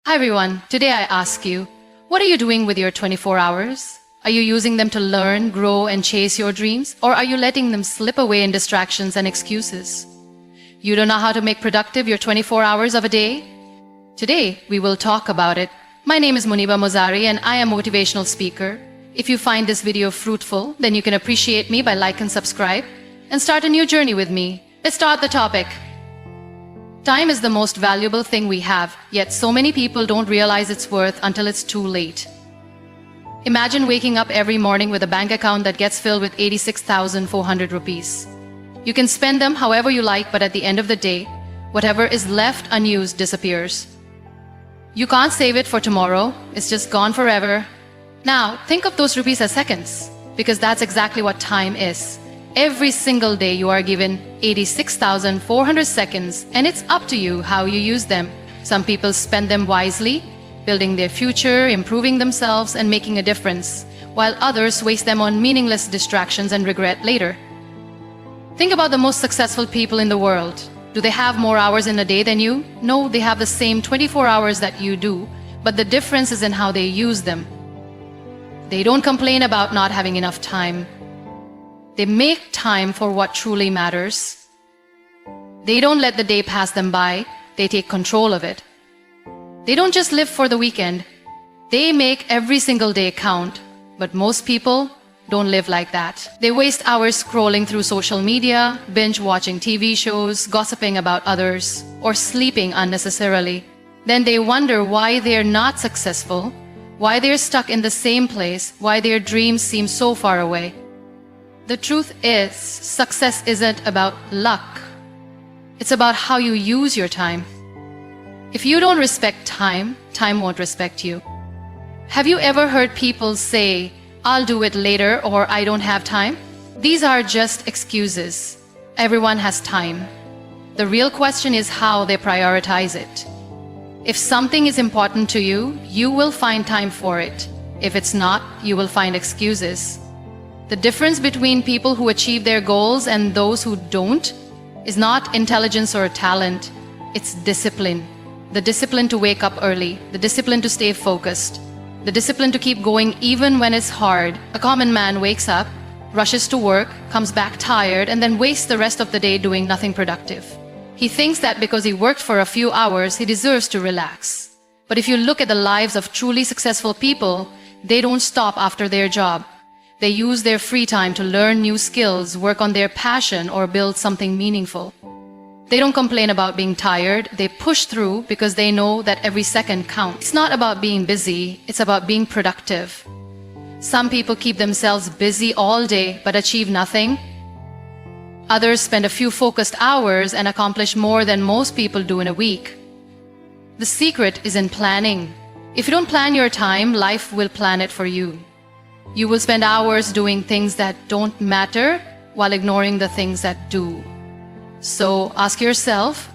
Hi everyone, today I ask you, what are you doing with your 24 hours? Are you using them to learn, grow, and chase your dreams? Or are you letting them slip away in distractions and excuses? You don't know how to make productive your 24 hours of a day? Today, we will talk about it. My name is Muniba Mazari and I am a motivational speaker. If you find this video fruitful, then you can appreciate me by like and subscribe and start a new journey with me. Let's start the topic. Time is the most valuable thing we have, yet so many people don't realize its worth until it's too late. Imagine waking up every morning with a bank account that gets filled with 86,400 rupees. You can spend them however you like, but at the end of the day, whatever is left unused disappears. You can't save it for tomorrow, it's just gone forever. Now, think of those rupees as seconds, because that's exactly what time is. Every single day you are given 86,400 seconds, and it's up to you how you use them. Some people spend them wisely, building their future, improving themselves, and making a difference, while others waste them on meaningless distractions and regret later. Think about the most successful people in the world. Do they have more hours in a day than you? No, they have the same 24 hours that you do, but the difference is in how they use them. They don't complain about not having enough time. They make time for what truly matters. They don't let the day pass them by, they take control of it. They don't just live for the weekend. They make every single day count. But most people don't live like that. They waste hours scrolling through social media, binge watching TV shows, gossiping about others, or sleeping unnecessarily. Then they wonder why they're not successful, why they're stuck in the same place, why their dreams seem so far away. The truth is, success isn't about luck. It's about how you use your time. If you don't respect time, time won't respect you. Have you ever heard people say, "I'll do it later," or "I don't have time"? These are just excuses. Everyone has time. The real question is how they prioritize it. If something is important to you, you will find time for it. If it's not, you will find excuses. The difference between people who achieve their goals and those who don't is not intelligence or talent, it's discipline. The discipline to wake up early, the discipline to stay focused, the discipline to keep going even when it's hard. A common man wakes up, rushes to work, comes back tired, and then wastes the rest of the day doing nothing productive. He thinks that because he worked for a few hours, he deserves to relax. But if you look at the lives of truly successful people, they don't stop after their job. They use their free time to learn new skills, work on their passion, or build something meaningful. They don't complain about being tired. They push through because they know that every second counts. It's not about being busy, it's about being productive. Some people keep themselves busy all day but achieve nothing. Others spend a few focused hours and accomplish more than most people do in a week. The secret is in planning. If you don't plan your time, life will plan it for you. You will spend hours doing things that don't matter while ignoring the things that do. So ask yourself,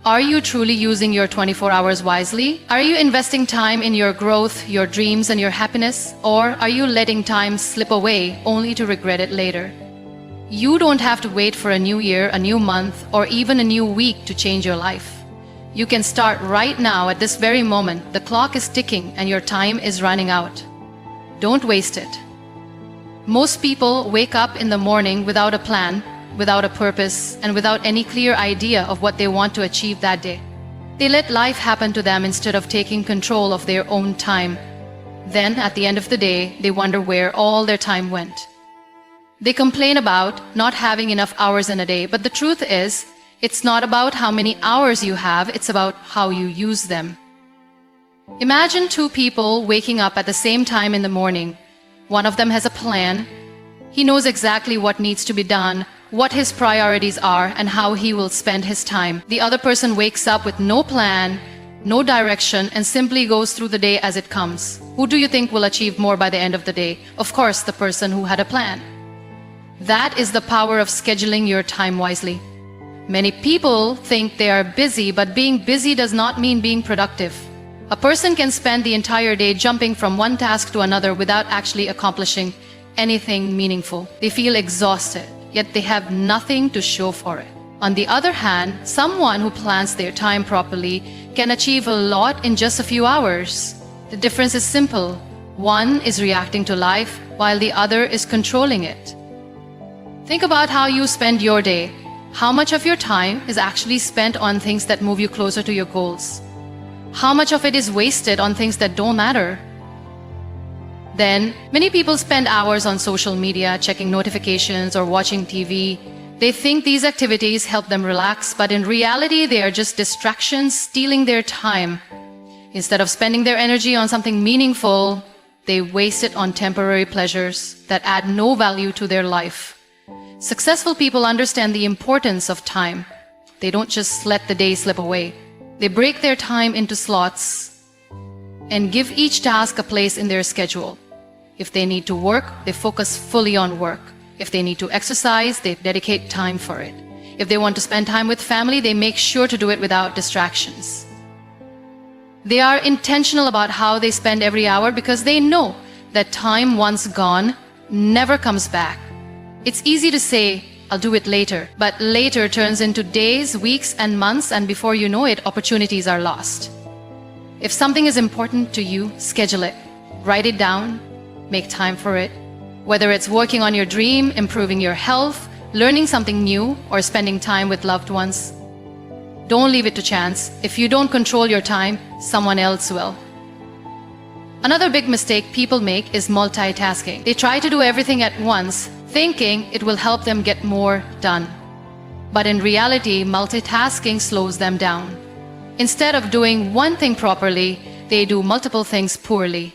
are you truly using your 24 hours wisely? Are you investing time in your growth, your dreams, and your happiness? Or are you letting time slip away only to regret it later? You don't have to wait for a new year, a new month, or even a new week to change your life. You can start right now at this very moment. The clock is ticking and your time is running out. Don't waste it. Most people wake up in the morning without a plan, without a purpose, and without any clear idea of what they want to achieve that day. They let life happen to them instead of taking control of their own time. Then, at the end of the day, they wonder where all their time went. They complain about not having enough hours in a day, but the truth is, it's not about how many hours you have, it's about how you use them. Imagine two people waking up at the same time in the morning. One of them has a plan. He knows exactly what needs to be done, what his priorities are, and how he will spend his time. The other person wakes up with no plan, no direction, and simply goes through the day as it comes. Who do you think will achieve more by the end of the day? Of course, the person who had a plan. That is the power of scheduling your time wisely. Many people think they are busy, but being busy does not mean being productive. A person can spend the entire day jumping from one task to another without actually accomplishing anything meaningful. They feel exhausted, yet they have nothing to show for it. On the other hand, someone who plans their time properly can achieve a lot in just a few hours. The difference is simple. One is reacting to life while the other is controlling it. Think about how you spend your day. How much of your time is actually spent on things that move you closer to your goals? How much of it is wasted on things that don't matter? Then, many people spend hours on social media, checking notifications or watching TV. They think these activities help them relax, but in reality, they are just distractions stealing their time. Instead of spending their energy on something meaningful, they waste it on temporary pleasures that add no value to their life. Successful people understand the importance of time. They don't just let the day slip away. They break their time into slots and give each task a place in their schedule. If they need to work, they focus fully on work. If they need to exercise, they dedicate time for it. If they want to spend time with family, they make sure to do it without distractions. They are intentional about how they spend every hour because they know that time once gone never comes back. It's easy to say, I'll do it later, but later turns into days, weeks, and months, and before you know it, opportunities are lost. If something is important to you, schedule it. Write it down. Make time for it. Whether it's working on your dream, improving your health, learning something new, or spending time with loved ones. Don't leave it to chance. If you don't control your time, someone else will. Another big mistake people make is multitasking. They try to do everything at once, thinking it will help them get more done. But in reality, multitasking slows them down. Instead of doing one thing properly, they do multiple things poorly.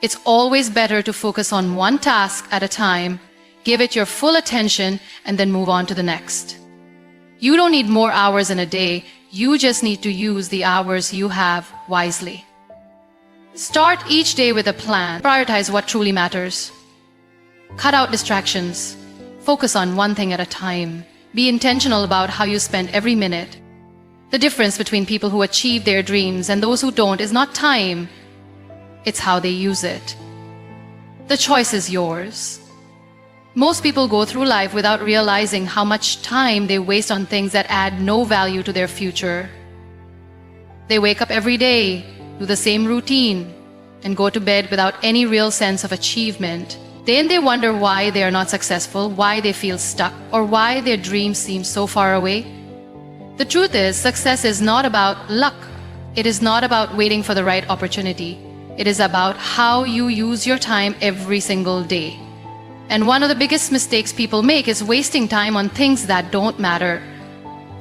It's always better to focus on one task at a time, give it your full attention, and then move on to the next. You don't need more hours in a day, you just need to use the hours you have wisely. Start each day with a plan. Prioritize what truly matters. Cut out distractions. Focus on one thing at a time. Be intentional about how you spend every minute. The difference between people who achieve their dreams and those who don't is not time. It's how they use it. The choice is yours. Most people go through life without realizing how much time they waste on things that add no value to their future. They wake up every day, do the same routine, and go to bed without any real sense of achievement. Then they wonder why they are not successful, why they feel stuck, or why their dreams seem so far away. The truth is, success is not about luck. It is not about waiting for the right opportunity. It is about how you use your time every single day. And one of the biggest mistakes people make is wasting time on things that don't matter.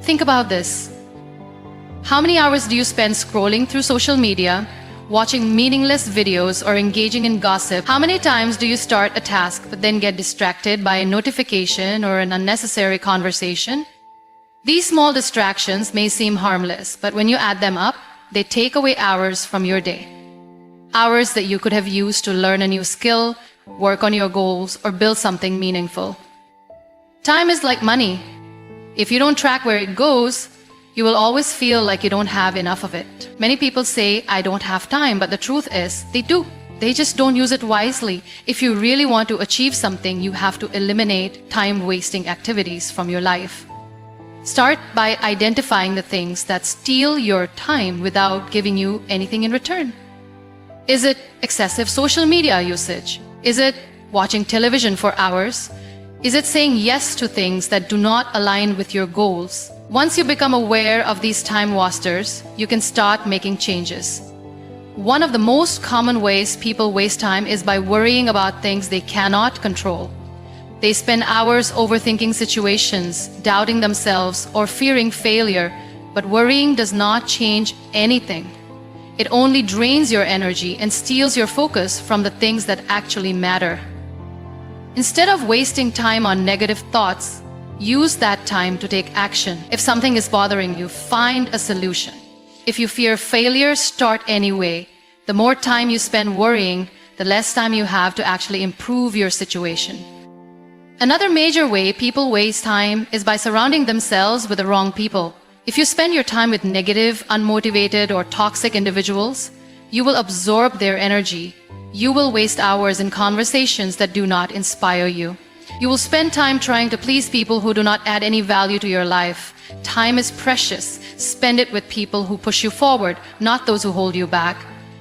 Think about this. How many hours do you spend scrolling through social media, watching meaningless videos, or engaging in gossip? How many times do you start a task but then get distracted by a notification or an unnecessary conversation? These small distractions may seem harmless, but when you add them up, they take away hours from your day. Hours that you could have used to learn a new skill, work on your goals, or build something meaningful. Time is like money. If you don't track where it goes, you will always feel like you don't have enough of it. Many people say, I don't have time, but the truth is, they do. They just don't use it wisely. If you really want to achieve something, you have to eliminate time-wasting activities from your life. Start by identifying the things that steal your time without giving you anything in return. Is it excessive social media usage? Is it watching television for hours? Is it saying yes to things that do not align with your goals? Once you become aware of these time wasters, you can start making changes. One of the most common ways people waste time is by worrying about things they cannot control. They spend hours overthinking situations, doubting themselves, or fearing failure, but worrying does not change anything. It only drains your energy and steals your focus from the things that actually matter. Instead of wasting time on negative thoughts, use that time to take action. If something is bothering you, find a solution. If you fear failure, start anyway. The more time you spend worrying, the less time you have to actually improve your situation. Another major way people waste time is by surrounding themselves with the wrong people. If you spend your time with negative, unmotivated, or toxic individuals, you will absorb their energy. You will waste hours in conversations that do not inspire you. You will spend time trying to please people who do not add any value to your life. Time is precious. Spend it with people who push you forward, not those who hold you back.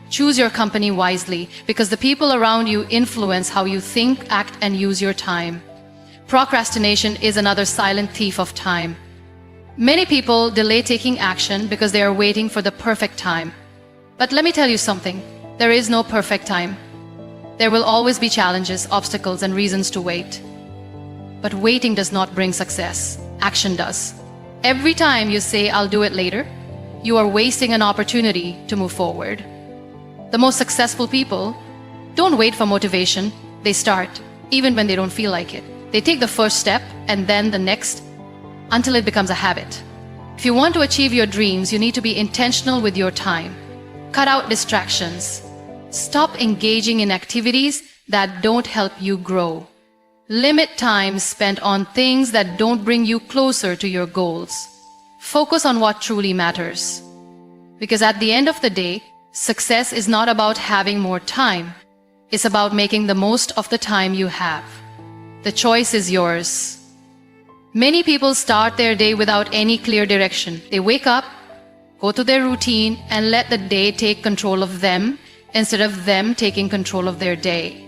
Choose your company wisely, because the people around you influence how you think, act, and use your time. Procrastination is another silent thief of time. Many people delay taking action because they are waiting for the perfect time. But let me tell you something, there is no perfect time. There will always be challenges, obstacles, and reasons to wait. But waiting does not bring success. Action does. Every time you say, "I'll do it later," you are wasting an opportunity to move forward. The most successful people don't wait for motivation. They start, even when they don't feel like it. They take the first step and then the next, until it becomes a habit. If you want to achieve your dreams, you need to be intentional with your time. Cut out distractions. Stop engaging in activities that don't help you grow. Limit time spent on things that don't bring you closer to your goals. Focus on what truly matters. Because at the end of the day, success is not about having more time. It's about making the most of the time you have. The choice is yours. Many people start their day without any clear direction. They wake up, go to their routine, and let the day take control of them instead of them taking control of their day.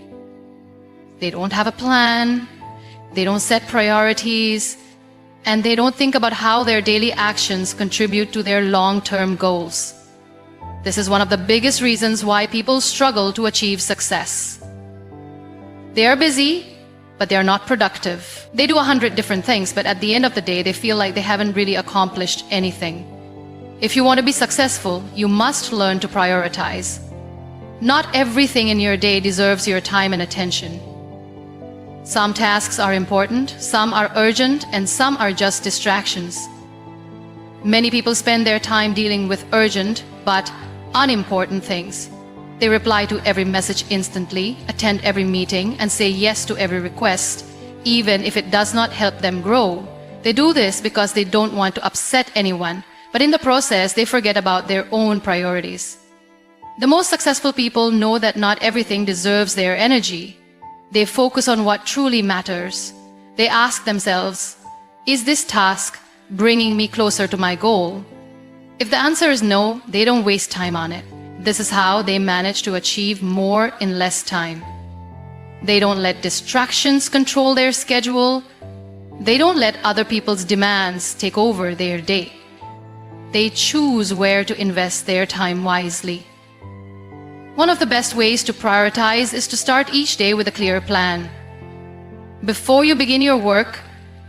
They don't have a plan, they don't set priorities, and they don't think about how their daily actions contribute to their long-term goals. This is one of the biggest reasons why people struggle to achieve success. They are busy, but they are not productive. They do 100 different things, but at the end of the day, they feel like they haven't really accomplished anything. If you want to be successful, you must learn to prioritize. Not everything in your day deserves your time and attention. Some tasks are important, some are urgent, and some are just distractions. Many people spend their time dealing with urgent but unimportant things. They reply to every message instantly, attend every meeting, and say yes to every request, even if it does not help them grow. They do this because they don't want to upset anyone, but in the process, they forget about their own priorities. The most successful people know that not everything deserves their energy. They focus on what truly matters. They ask themselves, is this task bringing me closer to my goal? If the answer is no, they don't waste time on it. This is how they manage to achieve more in less time. They don't let distractions control their schedule. They don't let other people's demands take over their day. They choose where to invest their time wisely. One of the best ways to prioritize is to start each day with a clear plan. Before you begin your work,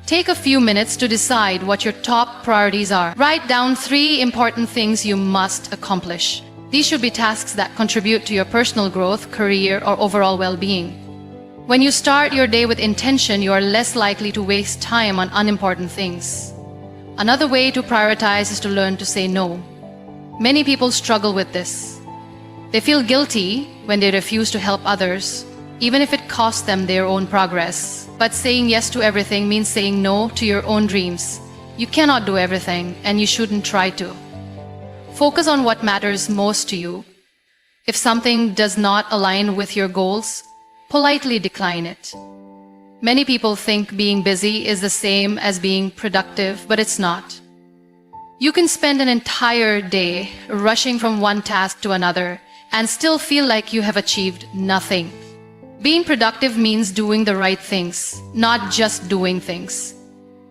take a few minutes to decide what your top priorities are. Write down 3 important things you must accomplish. These should be tasks that contribute to your personal growth, career, or overall well-being. When you start your day with intention, you are less likely to waste time on unimportant things. Another way to prioritize is to learn to say no. Many people struggle with this. They feel guilty when they refuse to help others, even if it costs them their own progress. But saying yes to everything means saying no to your own dreams. You cannot do everything, and you shouldn't try to. Focus on what matters most to you. If something does not align with your goals, politely decline it. Many people think being busy is the same as being productive, but it's not. You can spend an entire day rushing from one task to another and still feel like you have achieved nothing. Being productive means doing the right things, not just doing things.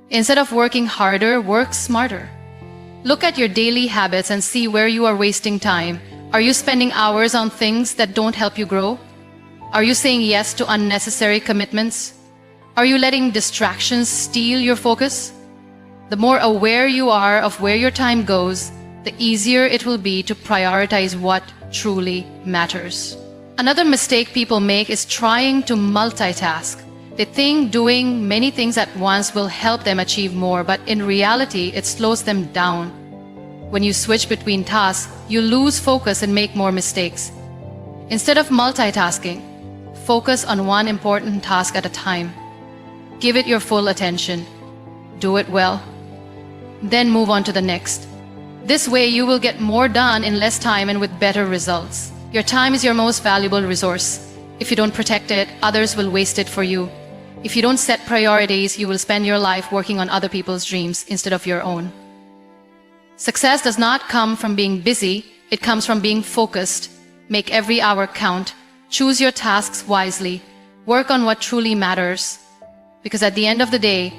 Instead of working harder, work smarter. Look at your daily habits and see where you are wasting time. Are you spending hours on things that don't help you grow? Are you saying yes to unnecessary commitments? Are you letting distractions steal your focus? The more aware you are of where your time goes, the easier it will be to prioritize what truly matters. Another mistake people make is trying to multitask. They think doing many things at once will help them achieve more, but in reality, it slows them down. When you switch between tasks, you lose focus and make more mistakes. Instead of multitasking, focus on one important task at a time. Give it your full attention. Do it well. Then move on to the next. This way, you will get more done in less time and with better results. Your time is your most valuable resource. If you don't protect it, others will waste it for you. If you don't set priorities, you will spend your life working on other people's dreams instead of your own. Success does not come from being busy, it comes from being focused. Make every hour count. Choose your tasks wisely. Work on what truly matters. Because at the end of the day,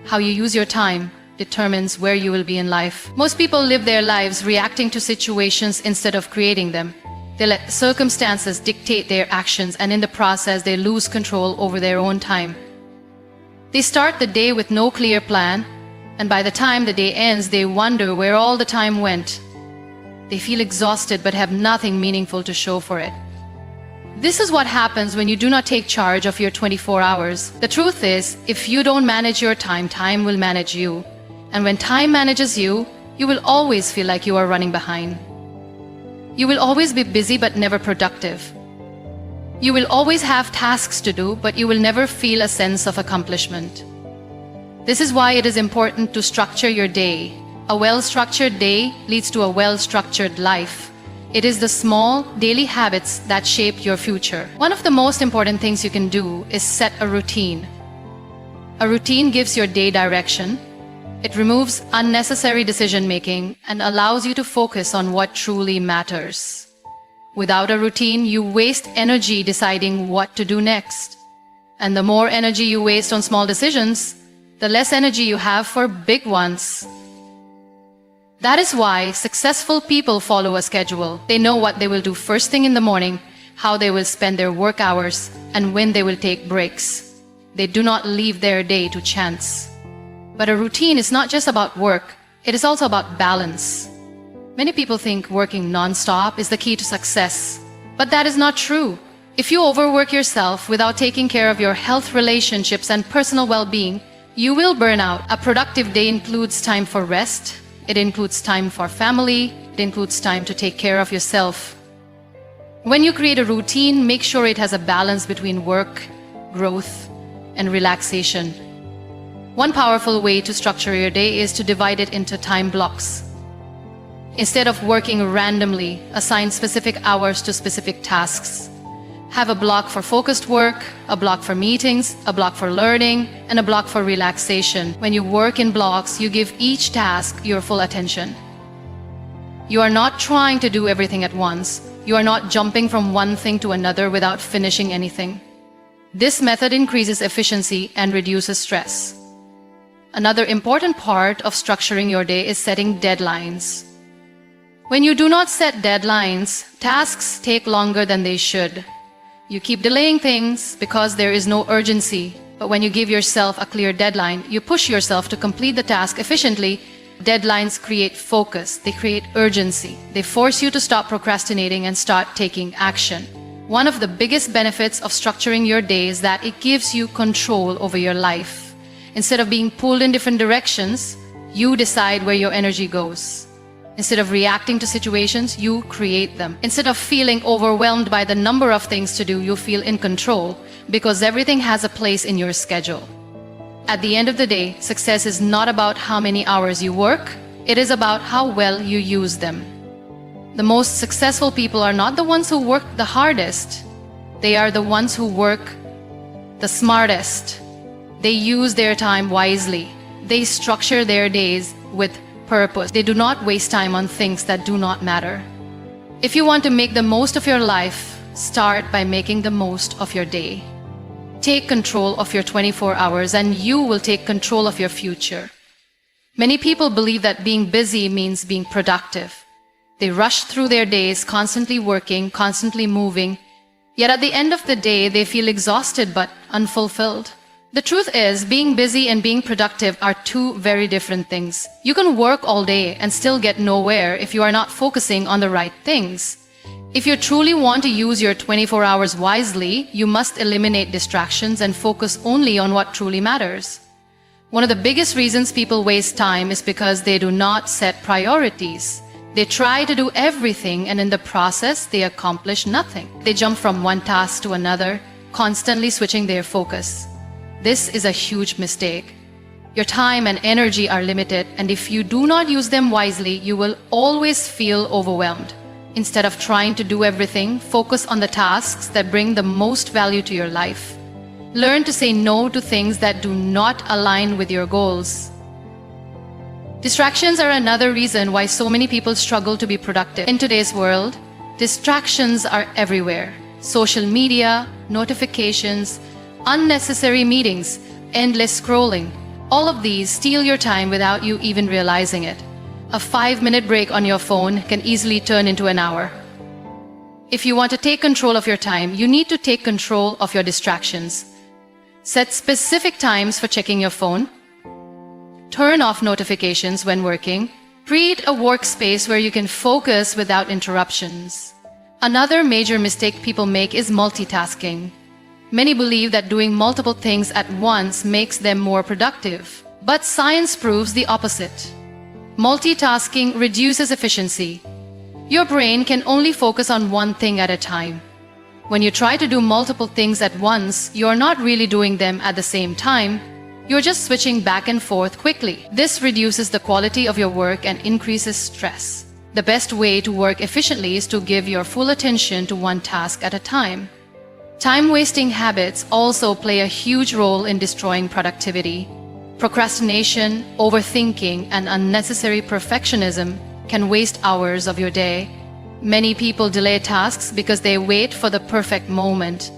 how you use your time determines where you will be in life. Most people live their lives reacting to situations instead of creating them. They let circumstances dictate their actions, and in the process, they lose control over their own time. They start the day with no clear plan, and by the time the day ends, they wonder where all the time went. They feel exhausted but have nothing meaningful to show for it. This is what happens when you do not take charge of your 24 hours. The truth is, if you don't manage your time, time will manage you. And when time manages you, you will always feel like you are running behind. You will always be busy but never productive. You will always have tasks to do, but you will never feel a sense of accomplishment. This is why it is important to structure your day. A well-structured day leads to a well-structured life. It is the small, daily habits that shape your future. One of the most important things you can do is set a routine. A routine gives your day direction. It removes unnecessary decision-making and allows you to focus on what truly matters. Without a routine, you waste energy deciding what to do next. And the more energy you waste on small decisions, the less energy you have for big ones. That is why successful people follow a schedule. They know what they will do first thing in the morning, how they will spend their work hours, and when they will take breaks. They do not leave their day to chance. But a routine is not just about work, it is also about balance. Many people think working non-stop is the key to success. But that is not true. If you overwork yourself without taking care of your health, relationships, and personal well-being, you will burn out. A productive day includes time for rest. It includes time for family. It includes time to take care of yourself. When you create a routine, make sure it has a balance between work, growth, and relaxation. One powerful way to structure your day is to divide it into time blocks. Instead of working randomly, assign specific hours to specific tasks. Have a block for focused work, a block for meetings, a block for learning, and a block for relaxation. When you work in blocks, you give each task your full attention. You are not trying to do everything at once. You are not jumping from one thing to another without finishing anything. This method increases efficiency and reduces stress. Another important part of structuring your day is setting deadlines. When you do not set deadlines, tasks take longer than they should. You keep delaying things because there is no urgency. But when you give yourself a clear deadline, you push yourself to complete the task efficiently. Deadlines create focus, they create urgency. They force you to stop procrastinating and start taking action. One of the biggest benefits of structuring your day is that it gives you control over your life. Instead of being pulled in different directions, you decide where your energy goes. Instead of reacting to situations, you create them. Instead of feeling overwhelmed by the number of things to do, you feel in control because everything has a place in your schedule. At the end of the day, success is not about how many hours you work, it is about how well you use them. The most successful people are not the ones who work the hardest. They are the ones who work the smartest. They use their time wisely. They structure their days with purpose. They do not waste time on things that do not matter. If you want to make the most of your life, start by making the most of your day. Take control of your 24 hours and you will take control of your future. Many people believe that being busy means being productive. They rush through their days, constantly working, constantly moving, yet at the end of the day, they feel exhausted but unfulfilled. The truth is, being busy and being productive are two very different things. You can work all day and still get nowhere if you are not focusing on the right things. If you truly want to use your 24 hours wisely, you must eliminate distractions and focus only on what truly matters. One of the biggest reasons people waste time is because they do not set priorities. They try to do everything and in the process, they accomplish nothing. They jump from one task to another, constantly switching their focus. This is a huge mistake. Your time and energy are limited, and if you do not use them wisely, you will always feel overwhelmed. Instead of trying to do everything, focus on the tasks that bring the most value to your life. Learn to say no to things that do not align with your goals. Distractions are another reason why so many people struggle to be productive. In today's world, distractions are everywhere. Social media, notifications, unnecessary meetings, endless scrolling. All of these steal your time without you even realizing it. A 5-minute break on your phone can easily turn into an hour. If you want to take control of your time, you need to take control of your distractions. Set specific times for checking your phone. Turn off notifications when working. Create a workspace where you can focus without interruptions. Another major mistake people make is multitasking. Many believe that doing multiple things at once makes them more productive. But science proves the opposite. Multitasking reduces efficiency. Your brain can only focus on one thing at a time. When you try to do multiple things at once, you're not really doing them at the same time. You're just switching back and forth quickly. This reduces the quality of your work and increases stress. The best way to work efficiently is to give your full attention to one task at a time. Time-wasting habits also play a huge role in destroying productivity. Procrastination, overthinking, and unnecessary perfectionism can waste hours of your day. Many people delay tasks because they wait for the perfect moment.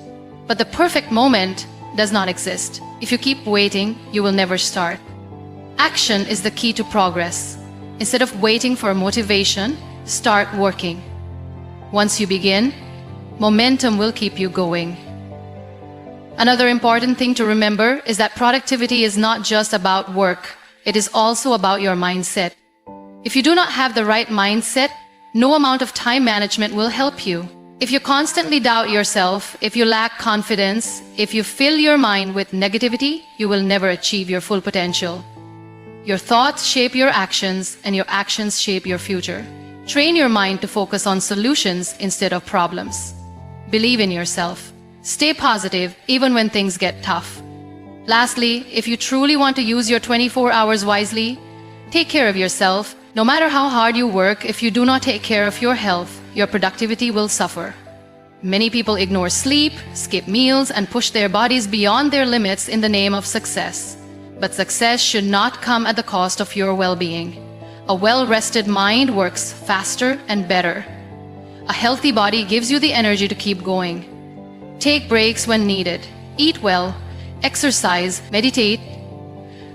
But the perfect moment does not exist. If you keep waiting, you will never start. Action is the key to progress. Instead of waiting for motivation, start working. Once you begin, momentum will keep you going. Another important thing to remember is that productivity is not just about work. It is also about your mindset. If you do not have the right mindset, no amount of time management will help you. If you constantly doubt yourself, if you lack confidence, if you fill your mind with negativity, you will never achieve your full potential. Your thoughts shape your actions, and your actions shape your future. Train your mind to focus on solutions instead of problems. Believe in yourself. Stay positive even when things get tough. Lastly, if you truly want to use your 24 hours wisely, take care of yourself. No matter how hard you work, if you do not take care of your health, your productivity will suffer. Many people ignore sleep, skip meals, and push their bodies beyond their limits in the name of success. But success should not come at the cost of your well-being. A well-rested mind works faster and better. A healthy body gives you the energy to keep going. Take breaks when needed. Eat well, exercise, meditate.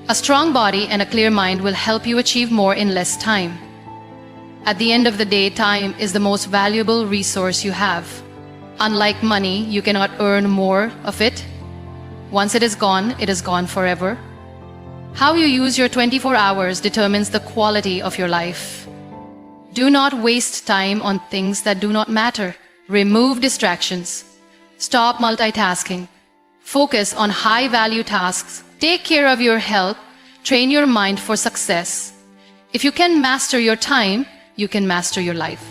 A strong body and a clear mind will help you achieve more in less time. At the end of the day, time is the most valuable resource you have. Unlike money, you cannot earn more of it. Once it is gone forever. How you use your 24 hours determines the quality of your life. Do not waste time on things that do not matter. Remove distractions. Stop multitasking. Focus on high-value tasks. Take care of your health. Train your mind for success. If you can master your time, you can master your life.